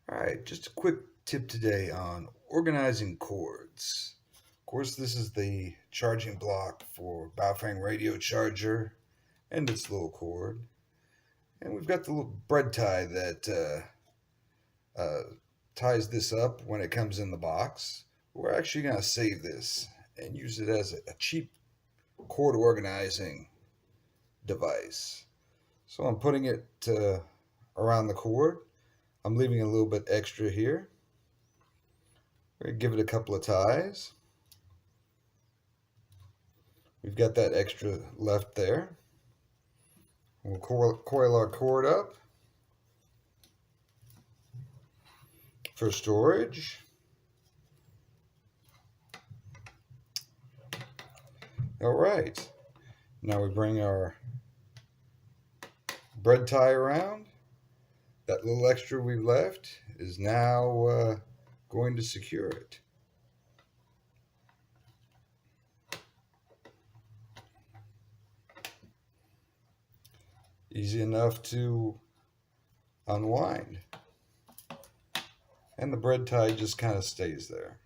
All right, just a quick tip today on organizing cords. Of course, this is the charging block for Baofeng radio charger and its little cord. And we've got the little bread tie that ties this up when it comes in the box. We're actually going to save this and use it as a cheap cord organizing device. So I'm putting it around the cord. I'm leaving a little bit extra here. We're going to give it a couple of ties. We've got that extra left there. We'll coil our cord up for storage. All right, now we bring our bread tie around. That little extra we've left is now going to secure it. Easy enough to unwind. And the bread tie just kind of stays there.